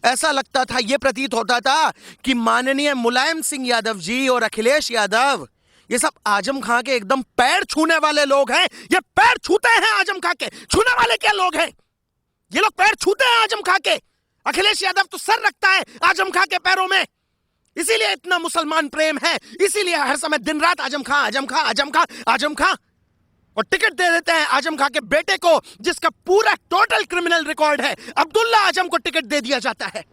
ऐसा लगता था, यह प्रतीत होता था कि माननीय मुलायम सिंह यादव जी और अखिलेश यादव ये सब आजम खां के एकदम पैर छूने वाले लोग हैं। ये पैर छूते हैं आजम खां के। छूने वाले क्या लोग हैं? ये लोग पैर छूते हैं आजम खां के। अखिलेश यादव तो सर रखता है आजम खां के पैरों में। इसीलिए इतना मुसलमान प्रेम है, इसीलिए हर समय दिन रात आजम खां, आजम खां, आजम खां, आजम खां। और टिकट दे देते हैं आजम खां के बेटे को, जिसका पूरा टोटल क्रिमिनल रिकॉर्ड है। अब्दुल्ला आजम को टिकट दे दिया जाता है।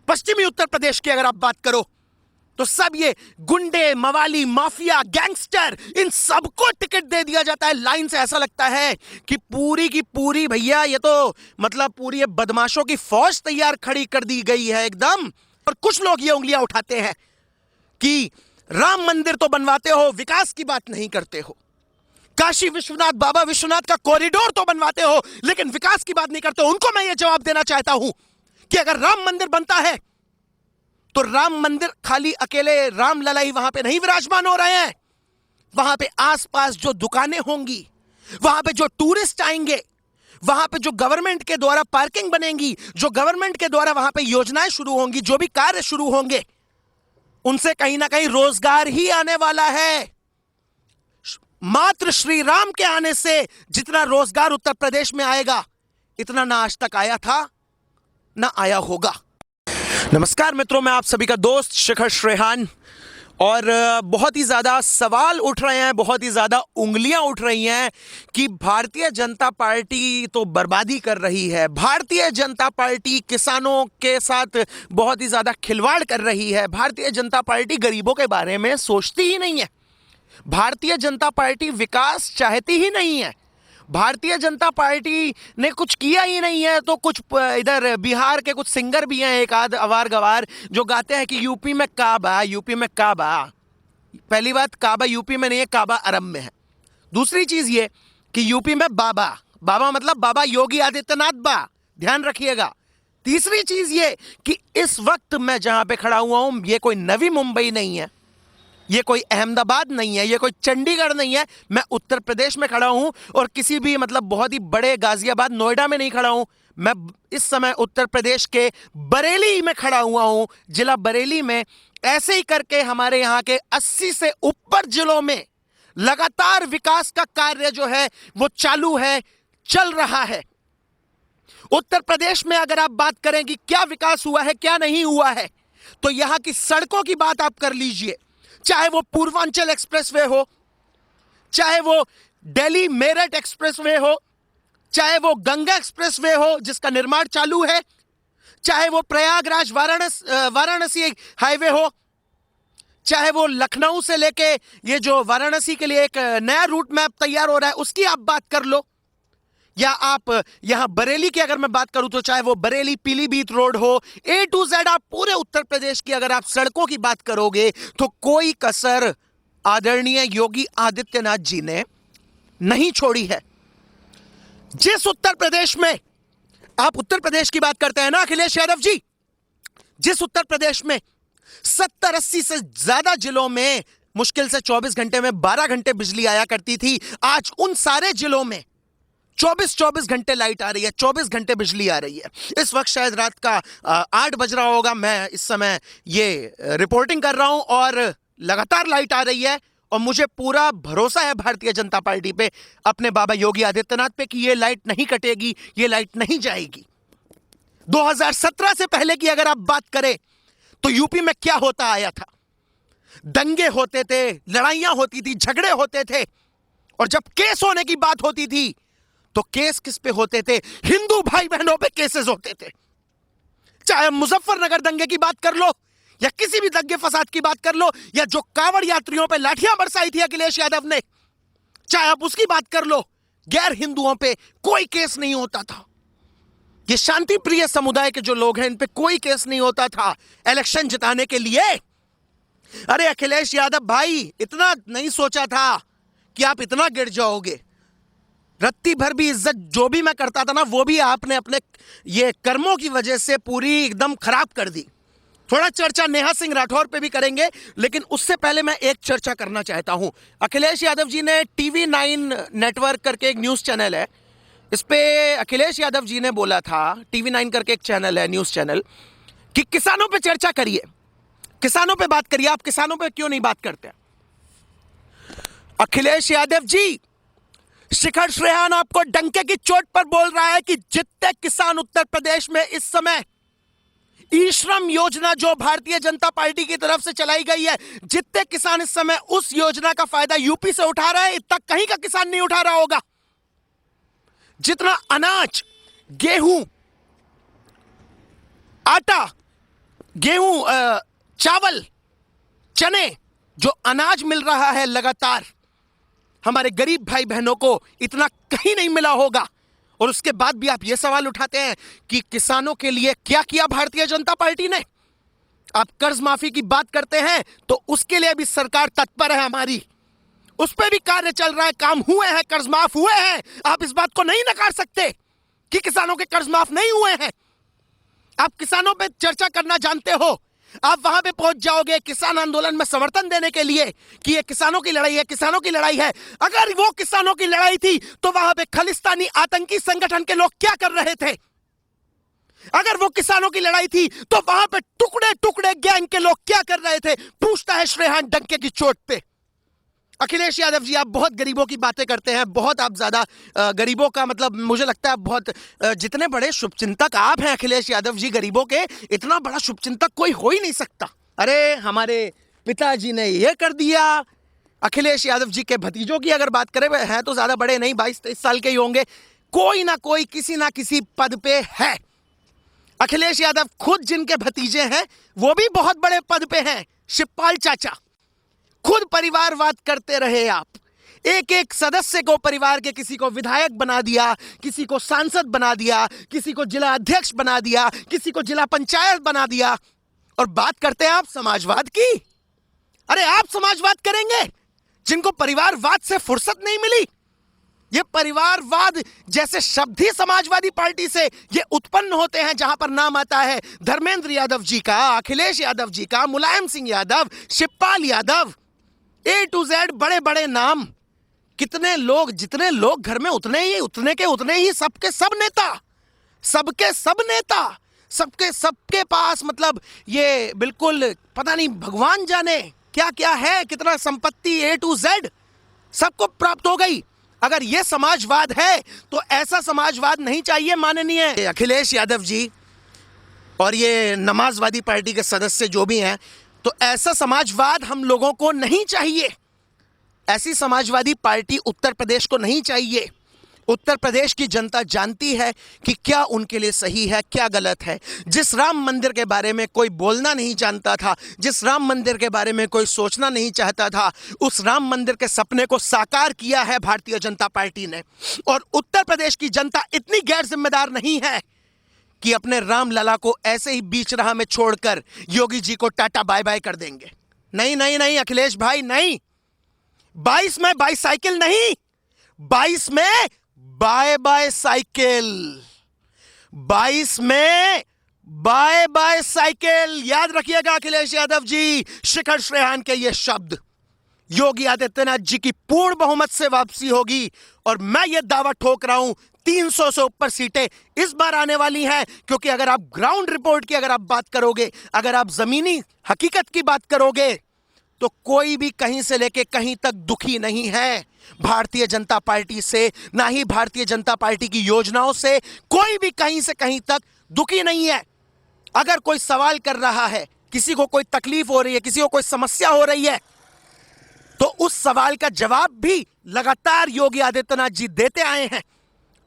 पश्चिमी उत्तर प्रदेश की अगर आप बात करो तो सब ये गुंडे, मवाली, माफिया, गैंगस्टर, इन सबको टिकट दे दिया जाता है लाइन से। ऐसा लगता है कि पूरी की पूरी भैया ये तो मतलब पूरी ये बदमाशों की फौज तैयार खड़ी कर दी गई है एकदम। और कुछ लोग ये उंगलियां उठाते हैं कि राम मंदिर तो बनवाते हो, विकास की बात नहीं करते हो। काशी विश्वनाथ, बाबा विश्वनाथ का कॉरिडोर तो बनवाते हो, लेकिन विकास की बात नहीं करते हो। उनको मैं ये जवाब देना चाहता हूं कि अगर राम मंदिर बनता है तो राम मंदिर खाली अकेले राम लला ही वहां पे नहीं विराजमान हो रहे हैं। वहां पे आसपास जो दुकानें होंगी, वहां पे जो टूरिस्ट आएंगे, वहां पे जो गवर्नमेंट के द्वारा पार्किंग बनेगी, जो गवर्नमेंट के द्वारा वहां पे योजनाएं शुरू होंगी, जो भी कार्य शुरू होंगे, उनसे कहीं ना कहीं रोजगार ही आने वाला है। मात्र श्री राम के आने से जितना रोजगार उत्तर प्रदेश में आएगा, इतना ना आज तक आया था ना आया होगा। नमस्कार मित्रों, मैं आप सभी का दोस्त शिखर श्रेहान। और बहुत ही ज़्यादा सवाल उठ रहे हैं, बहुत ही ज़्यादा उंगलियां उठ रही हैं कि भारतीय जनता पार्टी तो बर्बादी कर रही है, भारतीय जनता पार्टी किसानों के साथ बहुत ही ज़्यादा खिलवाड़ कर रही है, भारतीय जनता पार्टी गरीबों के बारे में सोचती ही नहीं है, भारतीय जनता पार्टी विकास चाहती ही नहीं है, भारतीय जनता पार्टी ने कुछ किया ही नहीं है। तो कुछ इधर बिहार के कुछ सिंगर भी हैं, एक आध अवार गवार, जो गाते हैं कि यूपी में काबा, यूपी में काबा। पहली बात, काबा यूपी में नहीं है, काबा अरब में है। दूसरी चीज ये कि यूपी में बाबा, बाबा मतलब बाबा योगी आदित्यनाथ बा, ध्यान रखिएगा। तीसरी चीज ये कि इस वक्त मैं जहां पे खड़ा हुआ हूं, ये कोई नवी मुंबई नहीं है, ये कोई अहमदाबाद नहीं है, ये कोई चंडीगढ़ नहीं है। मैं उत्तर प्रदेश में खड़ा हूं और किसी भी मतलब बहुत ही बड़े गाजियाबाद, नोएडा में नहीं खड़ा हूं। मैं इस समय उत्तर प्रदेश के बरेली में खड़ा हुआ हूं, जिला बरेली में। ऐसे ही करके हमारे यहां के 80 से ऊपर जिलों में लगातार विकास का कार्य जो है वो चालू है, चल रहा है। उत्तर प्रदेश में अगर आप बात करें कि क्या विकास हुआ है, क्या नहीं हुआ है, तो यहां की सड़कों की बात आप कर लीजिए। चाहे वो पूर्वांचल एक्सप्रेसवे हो, चाहे वो दिल्ली मेरठ एक्सप्रेसवे हो, चाहे वो गंगा एक्सप्रेसवे हो जिसका निर्माण चालू है, चाहे वो प्रयागराज वाराणसी हाईवे हो, चाहे वो लखनऊ से लेके ये जो वाराणसी के लिए एक नया रूट मैप तैयार हो रहा है उसकी आप बात कर लो, या आप यहां बरेली की अगर मैं बात करूं तो चाहे वो बरेली पीलीभीत रोड हो, A to Z आप पूरे उत्तर प्रदेश की अगर आप सड़कों की बात करोगे तो कोई कसर आदरणीय योगी आदित्यनाथ जी ने नहीं छोड़ी है। जिस उत्तर प्रदेश में आप उत्तर प्रदेश की बात करते हैं ना अखिलेश यादव जी, जिस उत्तर प्रदेश में 70-80 से ज्यादा जिलों में मुश्किल से 24 घंटे में 12 घंटे बिजली आया करती थी, आज उन सारे जिलों में 24 घंटे लाइट आ रही है, 24 घंटे बिजली आ रही है। इस वक्त शायद रात का 8 बज रहा होगा, मैं इस समय ये रिपोर्टिंग कर रहा हूं और लगातार लाइट आ रही है। और मुझे पूरा भरोसा है भारतीय जनता पार्टी पे, अपने बाबा योगी आदित्यनाथ पे, कि ये लाइट नहीं कटेगी, ये लाइट नहीं जाएगी। 2017 से पहले की अगर आप बात करें तो यूपी में क्या होता आया था? दंगे होते थे, लड़ाइयां होती थी, झगड़े होते थे, और जब केस होने की बात होती थी तो केस किस पे होते थे? हिंदू भाई बहनों पे केसेस होते थे। चाहे मुजफ्फरनगर दंगे की बात कर लो, या किसी भी दंगे फसाद की बात कर लो, या जो कांवड़ यात्रियों पे लाठियां बरसाई थी अखिलेश यादव ने, चाहे आप उसकी बात कर लो, गैर हिंदुओं पे कोई केस नहीं होता था। ये शांति प्रिय समुदाय के जो लोग हैं, इन पे कोई केस नहीं होता था इलेक्शन जिताने के लिए। अरे अखिलेश यादव भाई, इतना नहीं सोचा था कि आप इतना गिर जाओगे। रत्ती भर भी इज्जत जो भी मैं करता था ना, वो भी आपने अपने ये कर्मों की वजह से पूरी एकदम खराब कर दी। थोड़ा चर्चा नेहा सिंह राठौर पे भी करेंगे, लेकिन उससे पहले मैं एक चर्चा करना चाहता हूं। अखिलेश यादव जी ने TV9 नेटवर्क करके एक न्यूज चैनल है, इस पे अखिलेश यादव जी ने बोला था, TV9 करके एक चैनल है, न्यूज चैनल, कि किसानों पे चर्चा करिए, किसानों पे बात करिए। आप किसानों पे क्यों नहीं बात करते? अखिलेश यादव जी, शिखर श्रेहान आपको डंके की चोट पर बोल रहा है कि जितने किसान उत्तर प्रदेश में इस समय ई श्रम योजना जो भारतीय जनता पार्टी की तरफ से चलाई गई है, जितने किसान इस समय उस योजना का फायदा यूपी से उठा रहे हैं, इतना कहीं का किसान नहीं उठा रहा होगा। जितना अनाज, गेहूं, आटा, गेहूं, चावल, चने, जो अनाज मिल रहा है लगातार हमारे गरीब भाई बहनों को, इतना कहीं नहीं मिला होगा। और उसके बाद भी आप यह सवाल उठाते हैं कि किसानों के लिए क्या किया भारतीय जनता पार्टी ने। आप कर्ज माफी की बात करते हैं तो उसके लिए भी सरकार तत्पर है हमारी, उस पर भी कार्य चल रहा है, काम हुए हैं, कर्ज माफ हुए हैं। आप इस बात को नहीं नकार सकते कि किसानों के कर्ज माफ नहीं हुए हैं। आप किसानों पे चर्चा करना जानते हो, आप वहां पे पहुंच जाओगे किसान आंदोलन में समर्थन देने के लिए कि ये किसानों की लड़ाई है, किसानों की लड़ाई है। अगर वो किसानों की लड़ाई थी तो वहां पे खालिस्तानी आतंकी संगठन के लोग क्या कर रहे थे? अगर वो किसानों की लड़ाई थी तो वहां पे टुकड़े टुकड़े गैंग के लोग क्या कर रहे थे? पूछता है श्रेहान डंके की चोट पे। अखिलेश यादव जी, आप बहुत गरीबों की बातें करते हैं, बहुत आप ज्यादा गरीबों का मतलब मुझे लगता है बहुत जितने बड़े शुभचिंतक आप हैं अखिलेश यादव जी गरीबों के, इतना बड़ा शुभचिंतक कोई हो ही नहीं सकता। अरे हमारे पिताजी ने ये कर दिया। अखिलेश यादव जी के भतीजों की अगर बात करें, हैं तो ज्यादा बड़े नहीं, 22-23 साल के ही होंगे, कोई ना कोई किसी ना किसी पद पे है। अखिलेश यादव खुद जिनके भतीजे हैं वो भी बहुत बड़े पद पे हैं, शिवपाल चाचा। खुद परिवारवाद करते रहे आप, एक एक सदस्य को परिवार के, किसी को विधायक बना दिया, किसी को सांसद बना दिया, किसी को जिला अध्यक्ष बना दिया, किसी को जिला पंचायत बना दिया, और बात करते हैं आप समाजवाद की। अरे आप समाजवाद करेंगे जिनको परिवारवाद से फुर्सत नहीं मिली? ये परिवारवाद जैसे शब्द ही समाजवादी पार्टी से ये उत्पन्न होते हैं, जहां पर नाम आता है धर्मेंद्र यादव जी का, अखिलेश यादव जी का, Mulayam Singh Yadav, Shivpal Yadav, A to Z बड़े बड़े नाम। कितने लोग, जितने लोग घर में उतने ही सबके सब नेता, सबके सब नेता, सबके पास मतलब ये बिल्कुल पता नहीं भगवान जाने क्या क्या है, कितना संपत्ति A to Z सबको प्राप्त हो गई। अगर ये समाजवाद है तो ऐसा समाजवाद नहीं चाहिए माननीय अखिलेश यादव जी और ये नमाजवादी पार्टी के सदस्य जो भी हैं। तो ऐसा समाजवाद हम लोगों को नहीं चाहिए, ऐसी समाजवादी पार्टी उत्तर प्रदेश को नहीं चाहिए। उत्तर प्रदेश की जनता जानती है कि क्या उनके लिए सही है, क्या गलत है। जिस राम मंदिर के बारे में कोई बोलना नहीं जानता था, जिस राम मंदिर के बारे में कोई सोचना नहीं चाहता था, उस राम मंदिर के सपने को साकार किया है भारतीय जनता पार्टी ने। और उत्तर प्रदेश की जनता इतनी गैर जिम्मेदार नहीं है कि अपने राम लला को ऐसे ही बीच राह में छोड़कर योगी जी को टाटा बाय बाय कर देंगे। नहीं नहीं नहीं अखिलेश भाई, नहीं। 22 में बाईसाइकिल नहीं, 22 में बाय बाय साइकिल, 22 में बाय बाय साइकिल। याद रखिएगा अखिलेश यादव जी, शिखर श्रेहान के ये शब्द। योगी आदित्यनाथ जी की पूर्ण बहुमत से वापसी होगी और मैं ये दावा ठोक रहा हूं 300 से ऊपर सीटें इस बार आने वाली हैं। क्योंकि अगर आप ग्राउंड रिपोर्ट की अगर आप बात करोगे, अगर आप जमीनी हकीकत की बात करोगे, तो कोई भी कहीं से लेके कहीं तक दुखी नहीं है भारतीय जनता पार्टी से, ना ही भारतीय जनता पार्टी की योजनाओं से कोई भी कहीं से कहीं तक दुखी नहीं है। अगर कोई सवाल कर रहा है, किसी को कोई तकलीफ हो रही है, किसी को कोई समस्या हो रही है, तो उस सवाल का जवाब भी लगातार योगी आदित्यनाथ जी देते आए हैं।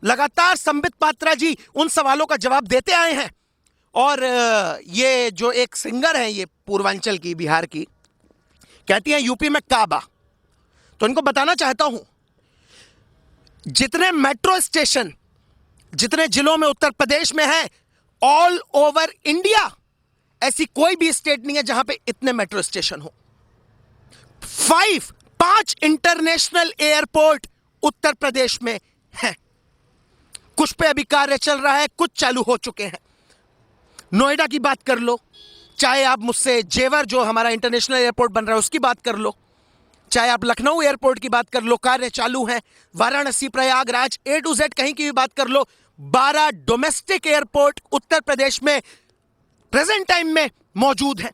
लगातार संबित पात्रा जी उन सवालों का जवाब देते आए हैं। और ये जो एक सिंगर है, ये पूर्वांचल की, बिहार की, कहती हैं यूपी में काबा। तो इनको बताना चाहता हूं, जितने मेट्रो स्टेशन जितने जिलों में उत्तर प्रदेश में है, ऑल ओवर इंडिया ऐसी कोई भी स्टेट नहीं है जहां पे इतने मेट्रो स्टेशन हो। 5 इंटरनेशनल एयरपोर्ट उत्तर प्रदेश में है। कुछ पे अभी कार्य चल रहा है, कुछ चालू हो चुके हैं। नोएडा की बात कर लो, चाहे आप मुझसे जेवर जो हमारा इंटरनेशनल एयरपोर्ट बन रहा है उसकी बात कर लो, चाहे आप लखनऊ एयरपोर्ट की बात कर लो, कार्य चालू है। Varanasi, Prayagraj, A to Z कहीं की भी बात कर लो, 12 डोमेस्टिक एयरपोर्ट उत्तर प्रदेश में प्रेजेंट टाइम में मौजूद हैं।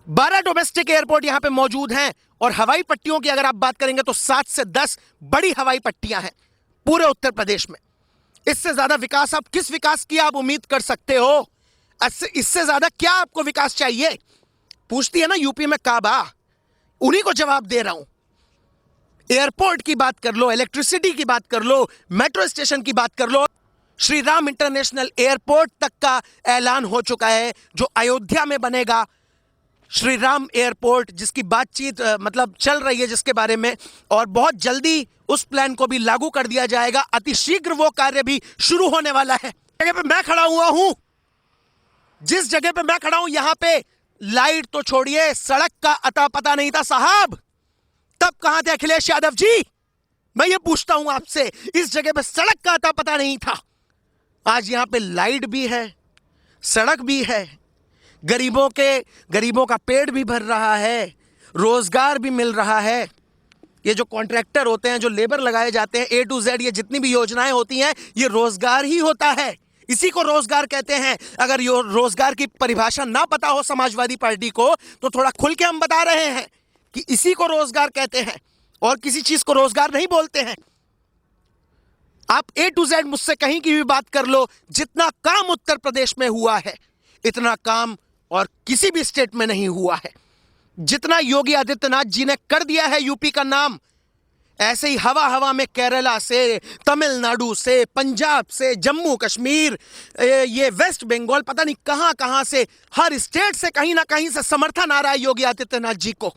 12 डोमेस्टिक एयरपोर्ट यहां पे मौजूद हैं और हवाई पट्टियों की अगर आप बात करेंगे तो 7 से 10 बड़ी हवाई पट्टियां हैं पूरे उत्तर प्रदेश में। इससे ज्यादा विकास आप किस विकास की आप उम्मीद कर सकते हो? इससे ज्यादा क्या आपको विकास चाहिए? पूछती है ना यूपी में काबा, उन्हीं को जवाब दे रहा हूं। एयरपोर्ट की बात कर लो, इलेक्ट्रिसिटी की बात कर लो, मेट्रो स्टेशन की बात कर लो, श्री राम इंटरनेशनल एयरपोर्ट तक का ऐलान हो चुका है जो अयोध्या में बनेगा। श्री राम एयरपोर्ट जिसकी बातचीत मतलब चल रही है जिसके बारे में, और बहुत जल्दी उस प्लान को भी लागू कर दिया जाएगा। अतिशीघ्र वो कार्य भी शुरू होने वाला है। जगह पे मैं खड़ा हुआ हूं, जिस जगह पे मैं खड़ा हूं यहां पे लाइट तो छोड़िए, सड़क का अता पता नहीं था साहब। तब कहां थे अखिलेश यादव जी? मैं ये पूछता हूं आपसे, इस जगह पे सड़क का अता पता नहीं था। आज यहां पे लाइट भी है, सड़क भी है, गरीबों का पेट भी भर रहा है, रोजगार भी मिल रहा है। ये जो कॉन्ट्रैक्टर होते हैं, जो लेबर लगाए जाते हैं, A to Z ये जितनी भी योजनाएं होती हैं, ये रोजगार ही होता है। इसी को रोजगार कहते हैं। अगर ये रोजगार की परिभाषा ना पता हो समाजवादी पार्टी को तो थोड़ा खुल के हम बता रहे हैं कि इसी को रोजगार कहते हैं और किसी चीज को रोजगार नहीं बोलते हैं। आप A to Z मुझसे कहीं की भी बात कर लो, जितना काम उत्तर प्रदेश में हुआ है इतना काम और किसी भी स्टेट में नहीं हुआ है। जितना योगी आदित्यनाथ जी ने कर दिया है यूपी का नाम, ऐसे ही हवा हवा में केरला से, तमिलनाडु से, पंजाब से, जम्मू कश्मीर, ये वेस्ट बंगाल, पता नहीं कहां कहां से, हर स्टेट से कहीं ना कहीं से समर्थन आ रहा है योगी आदित्यनाथ जी को।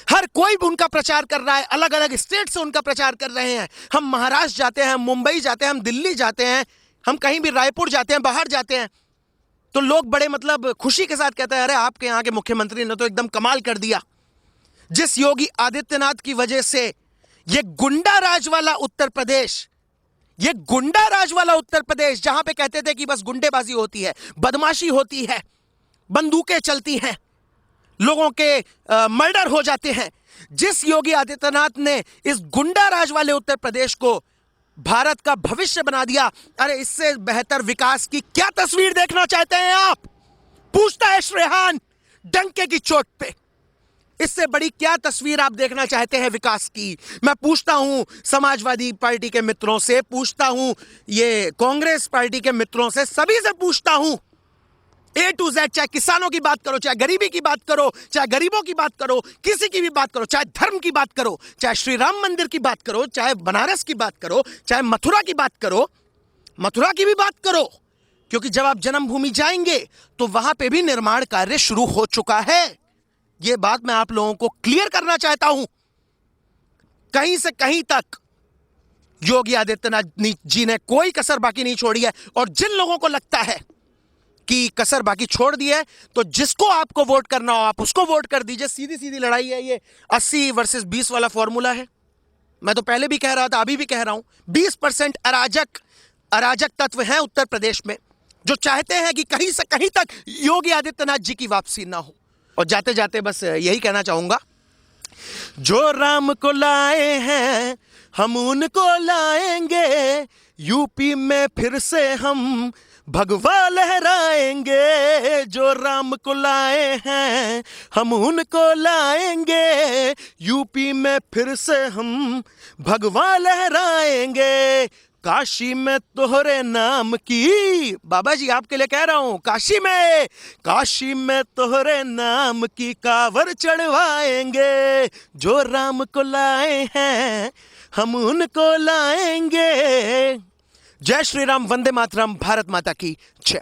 हर कोई भी उनका प्रचार कर रहा है, अलग अलग स्टेट से उनका प्रचार कर रहे हैं। हम महाराष्ट्र जाते हैं, मुंबई जाते हैं, हम दिल्ली जाते हैं, हम कहीं भी रायपुर जाते हैं, बाहर जाते हैं, तो लोग बड़े मतलब खुशी के साथ कहते हैं, अरे आपके यहाँ के मुख्यमंत्री ने तो एकदम कमाल कर दिया। जिस योगी आदित्यनाथ की वजह से ये गुंडा राज वाला उत्तर प्रदेश, ये गुंडा राज वाला उत्तर प्रदेश जहां पे कहते थे कि बस गुंडेबाजी होती है, बदमाशी होती है, बंदूकें चलती हैं, लोगों के मर्डर हो जाते हैं, जिस योगी आदित्यनाथ ने इस गुंडा राज वाले उत्तर प्रदेश को भारत का भविष्य बना दिया, अरे इससे बेहतर विकास की क्या तस्वीर देखना चाहते हैं आप? पूछता है श्रेहान डंके की चोट पे। इससे बड़ी क्या तस्वीर आप देखना चाहते हैं विकास की? मैं पूछता हूं समाजवादी पार्टी के मित्रों से, पूछता हूं ये कांग्रेस पार्टी के मित्रों से, सभी से पूछता हूं। A to Z, चाहे किसानों की बात करो, चाहे गरीबी की बात करो, चाहे गरीबों की बात करो, किसी की भी बात करो, चाहे धर्म की बात करो, चाहे श्री राम मंदिर की बात करो, चाहे बनारस की बात करो, चाहे मथुरा की बात करो, मथुरा की भी बात करो, क्योंकि जब आप जन्मभूमि जाएंगे तो वहां पे भी निर्माण कार्य शुरू हो चुका है। यह बात मैं आप लोगों को क्लियर करना चाहता हूं। कहीं से कहीं तक योगी आदित्यनाथ जी ने कोई कसर बाकी नहीं छोड़ी है। और जिन लोगों को लगता है कि कसर बाकी छोड़ दी है, तो जिसको आपको वोट करना हो आप उसको वोट कर दीजिए। सीधी सीधी लड़ाई है ये, 80 वर्सेस 20 वाला फॉर्मूला है। मैं तो पहले भी कह रहा था, अभी भी कह रहा हूं, 20% अराजक तत्व हैं उत्तर प्रदेश में जो चाहते हैं कि कहीं से कहीं तक योगी आदित्यनाथ जी की वापसी ना हो। और जाते जाते बस यही कहना चाहूंगा, जो राम को लाए हैं हम उनको लाएंगे, यूपी में फिर से हम भगवा लहराएंगे। जो राम को लाए हैं हम उनको लाएंगे, यूपी में फिर से हम भगवा लहराएंगे। काशी में तोहरे नाम की, बाबा जी आपके लिए कह रहा हूं, काशी में तोहरे नाम की कांवर चढ़वाएंगे। जो राम को लाए हैं हम उनको लाएंगे। जय श्री राम, वंदे मातरम, भारत माता की जय।